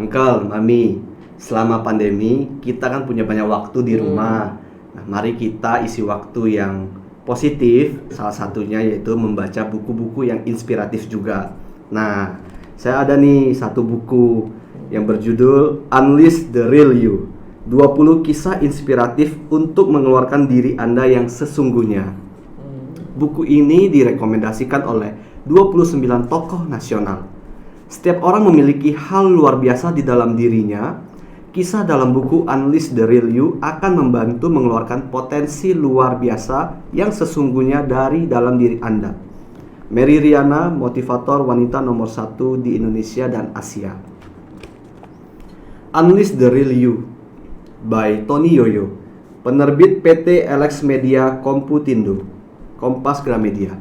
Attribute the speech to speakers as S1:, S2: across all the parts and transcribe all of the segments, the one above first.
S1: Uncle, Mami, selama pandemi kita kan punya banyak waktu di rumah. Nah, mari kita isi waktu yang positif, salah satunya yaitu membaca buku-buku yang inspiratif juga. Nah, saya ada nih satu buku yang berjudul Unleash the Real You. 20 kisah inspiratif untuk mengeluarkan diri Anda yang sesungguhnya. Buku ini direkomendasikan oleh 29 tokoh nasional. Setiap orang memiliki hal luar biasa di dalam dirinya. Kisah dalam buku Unleash the Real You akan membantu mengeluarkan potensi luar biasa yang sesungguhnya dari dalam diri Anda. Mary Riana, motivator wanita nomor 1 di Indonesia dan Asia. Unleash the Real You by Tony Yoyo, penerbit PT LX Media Komputindo, Kompas Gramedia.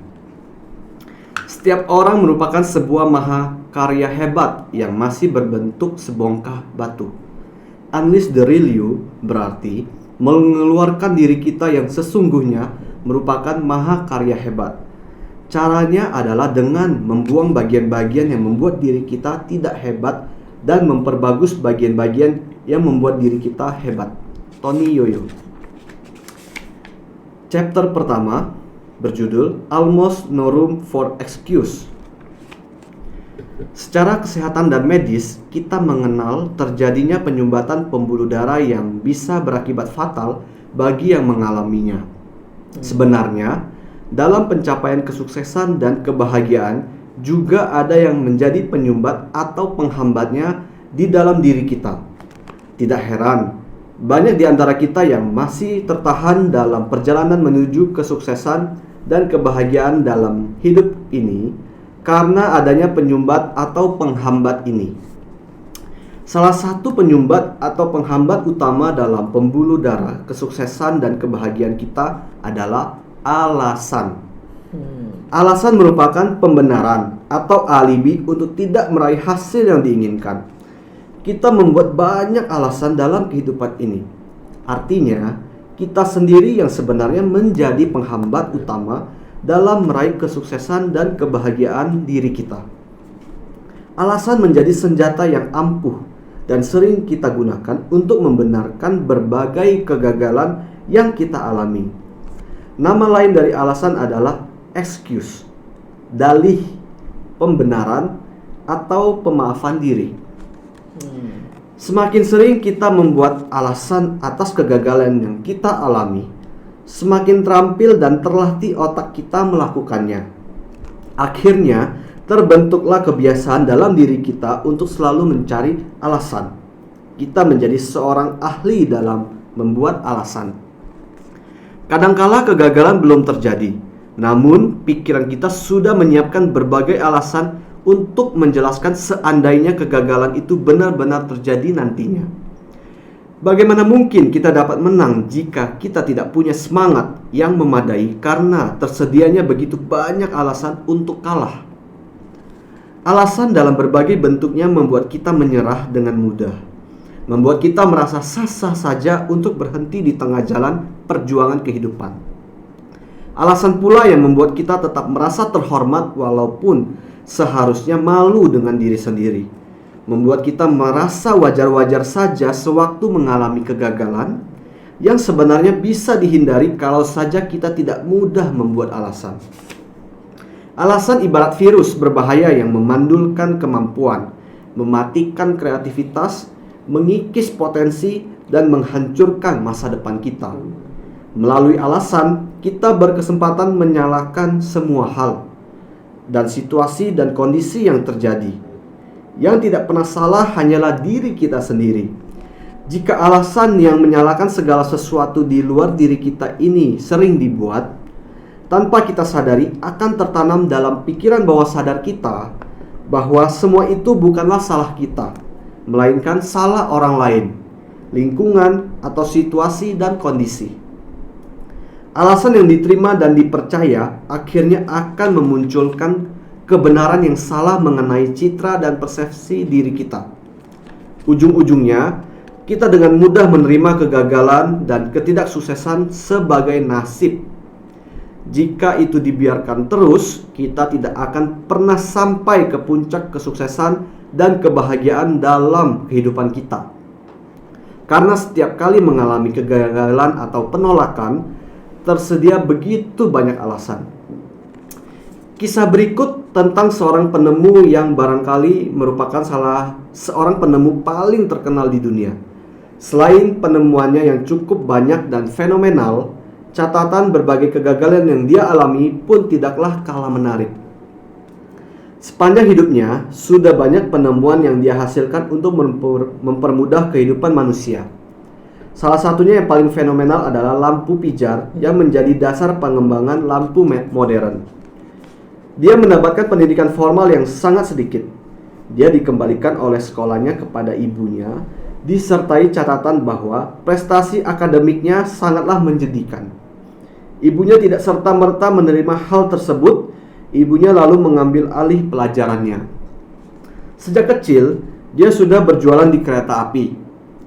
S1: Setiap orang merupakan sebuah mahakarya hebat yang masih berbentuk sebongkah batu. Unleash the Real You berarti mengeluarkan diri kita yang sesungguhnya merupakan mahakarya hebat. Caranya adalah dengan membuang bagian-bagian yang membuat diri kita tidak hebat dan memperbagus bagian-bagian yang membuat diri kita hebat. Tony Yoyo. Chapter pertama berjudul Almost No Room for Excuse. Secara kesehatan dan medis, kita mengenal terjadinya penyumbatan pembuluh darah yang bisa berakibat fatal bagi yang mengalaminya. Sebenarnya, dalam pencapaian kesuksesan dan kebahagiaan, juga ada yang menjadi penyumbat atau penghambatnya di dalam diri kita. Tidak heran, banyak di antara kita yang masih tertahan dalam perjalanan menuju kesuksesan dan kebahagiaan dalam hidup ini karena adanya penyumbat atau penghambat ini. Salah satu penyumbat atau penghambat utama dalam pembuluh darah kesuksesan dan kebahagiaan kita adalah alasan. Alasan merupakan pembenaran atau alibi untuk tidak meraih hasil yang diinginkan. Kita membuat banyak alasan dalam kehidupan ini. Artinya, kita sendiri yang sebenarnya menjadi penghambat utama dalam meraih kesuksesan dan kebahagiaan diri kita. Alasan menjadi senjata yang ampuh dan sering kita gunakan untuk membenarkan berbagai kegagalan yang kita alami. Nama lain dari alasan adalah excuse, dalih, pembenaran, atau pemaafan diri. Semakin sering kita membuat alasan atas kegagalan yang kita alami, semakin terampil dan terlatih otak kita melakukannya. Akhirnya, terbentuklah kebiasaan dalam diri kita untuk selalu mencari alasan. Kita menjadi seorang ahli dalam membuat alasan. Kadangkala kegagalan belum terjadi, namun pikiran kita sudah menyiapkan berbagai alasan untuk menjelaskan seandainya kegagalan itu benar-benar terjadi nantinya. Bagaimana mungkin kita dapat menang jika kita tidak punya semangat yang memadai karena tersedianya begitu banyak alasan untuk kalah? Alasan dalam berbagai bentuknya membuat kita menyerah dengan mudah, membuat kita merasa sah-sah saja untuk berhenti di tengah jalan perjuangan kehidupan. Alasan pula yang membuat kita tetap merasa terhormat walaupun seharusnya malu dengan diri sendiri, membuat kita merasa wajar-wajar saja sewaktu mengalami kegagalan yang sebenarnya bisa dihindari kalau saja kita tidak mudah membuat alasan. Alasan ibarat virus berbahaya yang memandulkan kemampuan, mematikan kreativitas, mengikis potensi, dan menghancurkan masa depan kita. Melalui alasan, kita berkesempatan menyalahkan semua hal dan situasi dan kondisi yang terjadi. Yang tidak pernah salah hanyalah diri kita sendiri. Jika alasan yang menyalahkan segala sesuatu di luar diri kita ini sering dibuat, tanpa kita sadari akan tertanam dalam pikiran bawah sadar kita bahwa semua itu bukanlah salah kita, melainkan salah orang lain, lingkungan, atau situasi dan kondisi. Alasan yang diterima dan dipercaya akhirnya akan memunculkan kebenaran yang salah mengenai citra dan persepsi diri kita. Ujung-ujungnya, kita dengan mudah menerima kegagalan dan ketidaksuksesan sebagai nasib. Jika itu dibiarkan terus, kita tidak akan pernah sampai ke puncak kesuksesan dan kebahagiaan dalam kehidupan kita. Karena setiap kali mengalami kegagalan atau penolakan, tersedia begitu banyak alasan. Kisah berikut tentang seorang penemu yang barangkali merupakan salah seorang penemu paling terkenal di dunia. Selain penemuannya yang cukup banyak dan fenomenal, catatan berbagai kegagalan yang dia alami pun tidaklah kalah menarik. Sepanjang hidupnya, sudah banyak penemuan yang dia hasilkan untuk mempermudah kehidupan manusia. Salah satunya yang paling fenomenal adalah lampu pijar yang menjadi dasar pengembangan lampu modern. Dia mendapatkan pendidikan formal yang sangat sedikit. Dia dikembalikan oleh sekolahnya kepada ibunya, disertai catatan bahwa prestasi akademiknya sangatlah menjadikan. Ibunya tidak serta-merta menerima hal tersebut. Ibunya lalu mengambil alih pelajarannya. Sejak kecil, dia sudah berjualan di kereta api.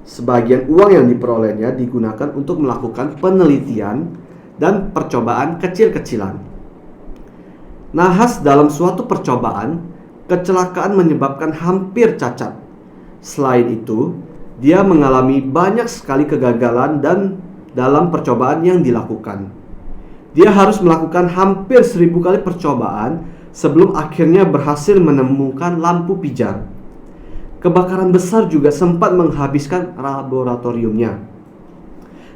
S1: Sebagian uang yang diperolehnya digunakan untuk melakukan penelitian dan percobaan kecil-kecilan. Nahas dalam suatu percobaan, kecelakaan menyebabkan hampir cacat. Selain itu, dia mengalami banyak sekali kegagalan dan dalam percobaan yang dilakukan. Dia harus melakukan hampir 1000 kali percobaan sebelum akhirnya berhasil menemukan lampu pijar. Kebakaran besar juga sempat menghabiskan laboratoriumnya.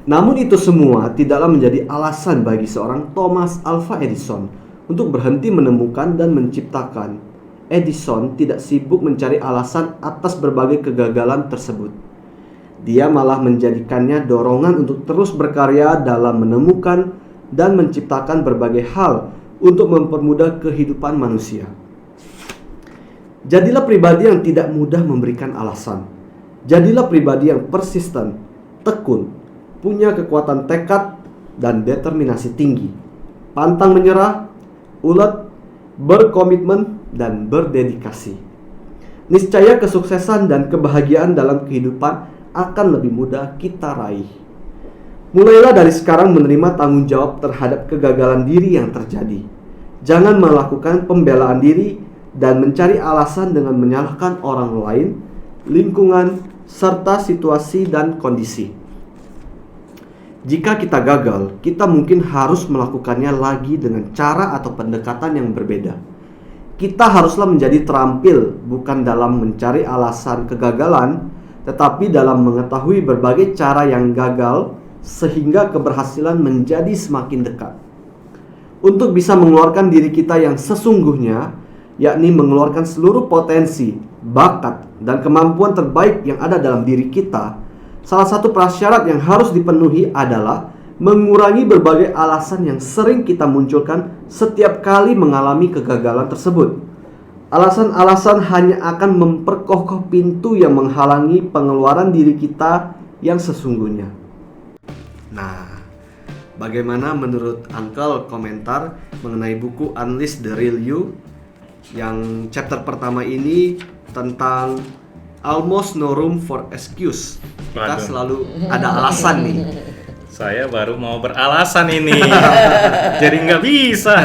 S1: Namun itu semua tidaklah menjadi alasan bagi seorang Thomas Alva Edison untuk berhenti menemukan dan menciptakan. Edison tidak sibuk mencari alasan atas berbagai kegagalan tersebut. Dia malah menjadikannya dorongan untuk terus berkarya dalam menemukan dan menciptakan berbagai hal untuk mempermudah kehidupan manusia. Jadilah pribadi yang tidak mudah memberikan alasan. Jadilah pribadi yang persisten, tekun, punya kekuatan tekad dan determinasi tinggi, pantang menyerah, ulet, berkomitmen, dan berdedikasi. Niscaya kesuksesan dan kebahagiaan dalam kehidupan akan lebih mudah kita raih. Mulailah dari sekarang menerima tanggung jawab terhadap kegagalan diri yang terjadi. Jangan melakukan pembelaan diri dan mencari alasan dengan menyalahkan orang lain, lingkungan, serta situasi dan kondisi. Jika kita gagal, kita mungkin harus melakukannya lagi dengan cara atau pendekatan yang berbeda. Kita haruslah menjadi terampil bukan dalam mencari alasan kegagalan, tetapi dalam mengetahui berbagai cara yang gagal sehingga keberhasilan menjadi semakin dekat. Untuk bisa mengeluarkan diri kita yang sesungguhnya, yakni mengeluarkan seluruh potensi, bakat, dan kemampuan terbaik yang ada dalam diri kita, salah satu prasyarat yang harus dipenuhi adalah mengurangi berbagai alasan yang sering kita munculkan setiap kali mengalami kegagalan tersebut. Alasan-alasan hanya akan memperkokoh pintu yang menghalangi pengeluaran diri kita yang sesungguhnya. Nah, bagaimana menurut Uncle komentar mengenai buku Unleash the Real You yang chapter pertama ini tentang almost no room for excuse. Kita selalu ada alasan nih.
S2: Saya baru mau beralasan ini, jadi nggak bisa.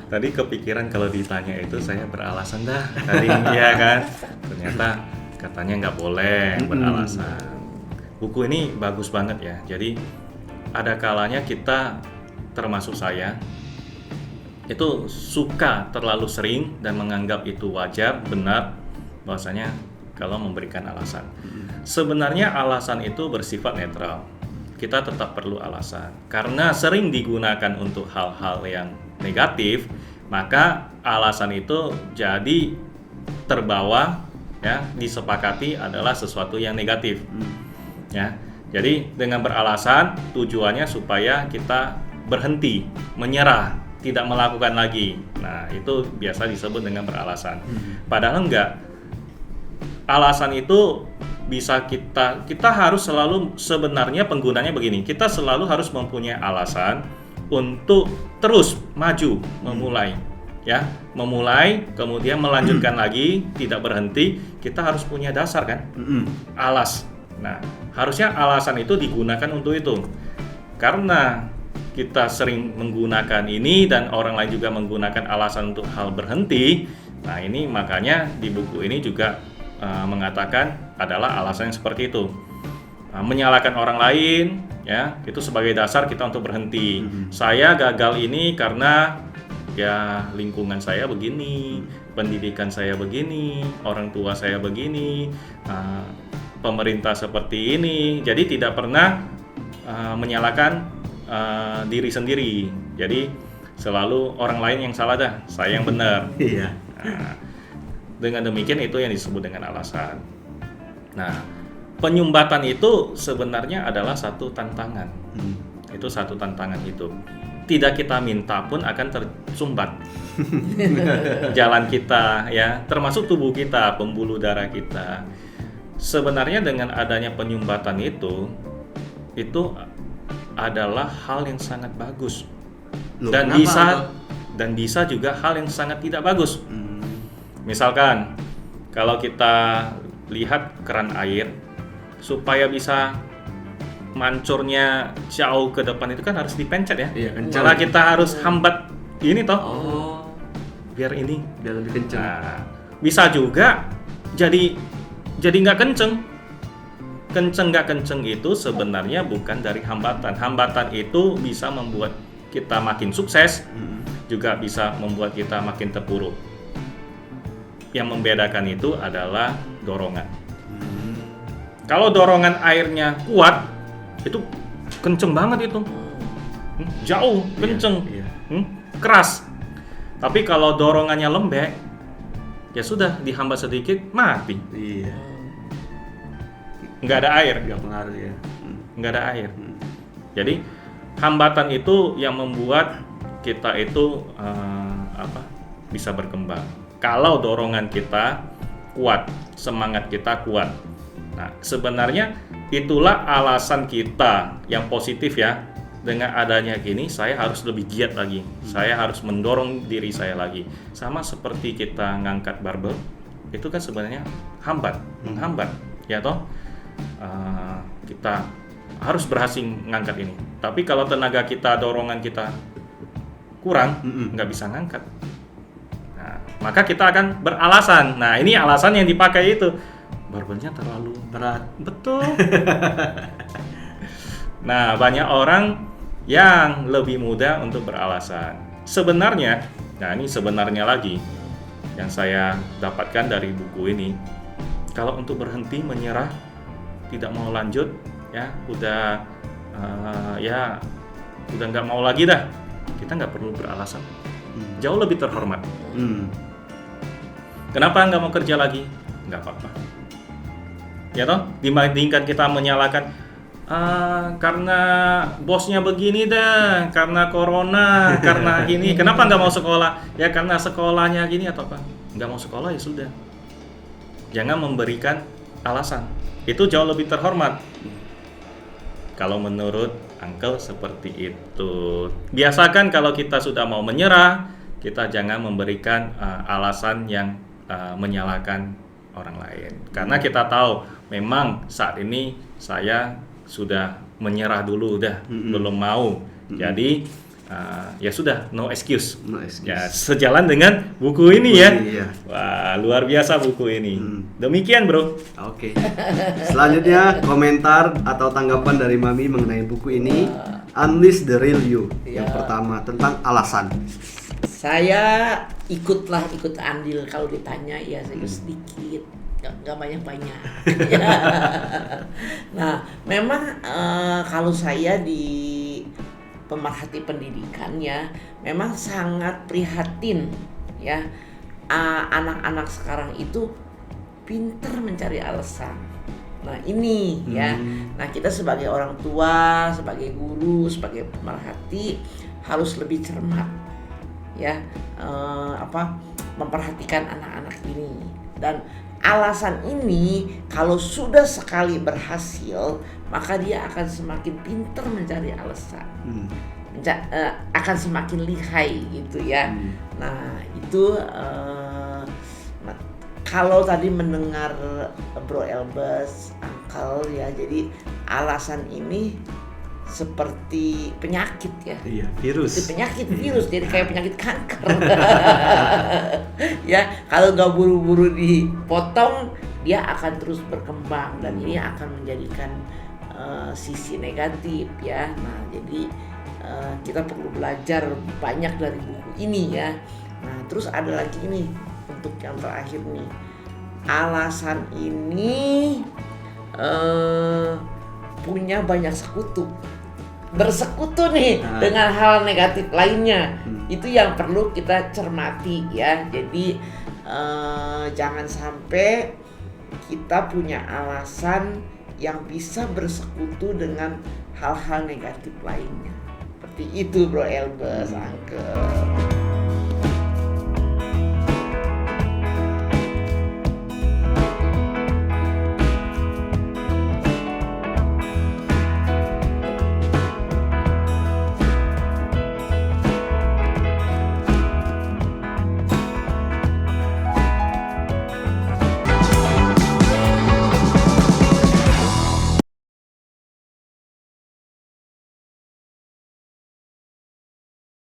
S2: Tadi kepikiran kalau ditanya itu saya beralasan dah tadi, ya kan? Ternyata katanya nggak boleh beralasan. Buku ini bagus banget ya. Jadi ada kalanya kita, termasuk saya, itu suka terlalu sering dan menganggap itu wajar, benar, bahwasanya kalau memberikan alasan. Sebenarnya alasan itu bersifat netral. Kita tetap perlu alasan. Karena sering digunakan untuk hal-hal yang negatif, maka alasan itu jadi terbawa, ya, disepakati adalah sesuatu yang negatif. Ya, jadi dengan beralasan tujuannya supaya kita berhenti, menyerah, tidak melakukan lagi. Nah, itu biasa disebut dengan beralasan. Padahal enggak. Alasan itu bisa kita harus selalu, sebenarnya penggunanya begini. Kita selalu harus mempunyai alasan untuk terus maju, memulai. Ya, memulai, kemudian melanjutkan lagi, tidak berhenti. Kita harus punya dasar kan? Nah, harusnya alasan itu digunakan untuk itu. karena kita sering menggunakan ini dan orang lain juga menggunakan alasan untuk hal berhenti. Nah, ini makanya di buku ini juga mengatakan adalah alasan yang seperti itu. Menyalahkan orang lain, ya, itu sebagai dasar kita untuk berhenti. Saya gagal ini karena ya lingkungan saya begini, pendidikan saya begini, orang tua saya begini, pemerintah seperti ini. Jadi tidak pernah menyalahkan diri sendiri. Jadi selalu orang lain yang salah dah, saya yang benar.
S1: Iya.
S2: Nah, dengan demikian itu yang disebut dengan alasan. Nah, penyumbatan itu sebenarnya adalah satu tantangan. Itu satu tantangan itu. Tidak kita minta pun akan tersumbat. Jalan kita, ya, termasuk tubuh kita, pembuluh darah kita. Sebenarnya dengan adanya penyumbatan itu adalah hal yang sangat bagus.
S1: Loh,
S2: Dan
S1: kenapa?
S2: bisa juga hal yang sangat tidak bagus. Misalkan kalau kita lihat keran air, supaya bisa mancurnya jauh ke depan itu kan harus dipencet ya.
S1: Iya, kencang.
S2: Malah kita harus hambat ini toh, biar
S1: lebih kencang.
S2: Nah, bisa juga jadi nggak kenceng. Kenceng nggak kenceng itu sebenarnya bukan dari hambatan. Hambatan itu bisa membuat kita makin sukses, juga bisa membuat kita makin terpuruk. Yang membedakan itu adalah dorongan. Kalau dorongan airnya kuat, itu kenceng banget itu, jauh, kenceng, keras. Tapi kalau dorongannya lembek, ya sudah, dihambat sedikit, mati.
S1: Iya.
S2: Nggak ada air.
S1: Nggak pengaruh ya.
S2: Nggak ada air. Jadi hambatan itu yang membuat kita itu bisa berkembang. Kalau dorongan kita kuat, semangat kita kuat. Nah, sebenarnya itulah alasan kita yang positif ya. Dengan adanya gini, saya harus lebih giat lagi. Saya harus mendorong diri saya lagi. Sama seperti kita ngangkat barbel, itu kan sebenarnya menghambat, ya toh. Kita harus berhasil ngangkat ini. Tapi kalau tenaga kita, dorongan kita kurang, nggak bisa ngangkat. Nah, maka kita akan beralasan. Nah, ini alasan yang dipakai itu. Barbelnya terlalu berat. Betul. Nah, banyak orang yang lebih mudah untuk beralasan. Sebenarnya, nah ini sebenarnya lagi yang saya dapatkan dari buku ini. Kalau untuk berhenti, menyerah, tidak mau lanjut, ya udah nggak mau lagi dah, kita nggak perlu beralasan, jauh lebih terhormat. Kenapa nggak mau kerja lagi? Nggak apa-apa, ya toh, dibandingkan kita menyalahkan karena bosnya begini dah, karena corona, karena gini, kenapa nggak mau sekolah? Ya karena sekolahnya gini atau apa? Nggak mau sekolah ya sudah, jangan memberikan alasan. Itu jauh lebih terhormat. Kalau menurut Uncle seperti itu. Biasakan kalau kita sudah mau menyerah, kita jangan memberikan alasan yang menyalahkan orang lain. Karena kita tahu memang saat ini saya sudah menyerah dulu, belum mau. Jadi ya sudah, no excuse. Ya, sejalan dengan buku ini ya.
S1: Iya.
S2: Wah, luar biasa buku ini. Demikian, Bro.
S1: Oke. Selanjutnya komentar atau tanggapan dari Mami mengenai buku ini, Unleash the Real You. Yang pertama tentang alasan.
S3: Saya ikut andil kalau ditanya ya, saya sedikit, nggak banyak. Nah, memang kalau saya di pemerhati pendidikan ya, memang sangat prihatin ya, anak-anak sekarang itu pintar mencari alasan. Nah ini ya, nah kita sebagai orang tua, sebagai guru, sebagai pemerhati harus lebih cermat ya, memperhatikan anak-anak ini. Dan alasan ini kalau sudah sekali berhasil, maka dia akan semakin pintar mencari alasan, akan semakin lihai gitu ya. Nah itu kalau tadi mendengar Bro Elbas, Uncle ya, jadi alasan ini seperti penyakit ya.
S1: Iya, virus.
S3: Itu penyakit virus, jadi kayak penyakit kanker. Ya, kalau nggak buru-buru dipotong, dia akan terus berkembang dan ini akan menjadikan sisi negatif ya. Nah, jadi kita perlu belajar banyak dari buku ini ya. Nah, terus ada lagi nih untuk yang terakhir nih. Alasan ini punya banyak sekutu. Bersekutu nih dengan hal negatif lainnya. Itu yang perlu kita cermati ya. Jadi jangan sampai kita punya alasan yang bisa bersekutu dengan hal-hal negatif lainnya. Seperti itu Bro Elbes, Uncle.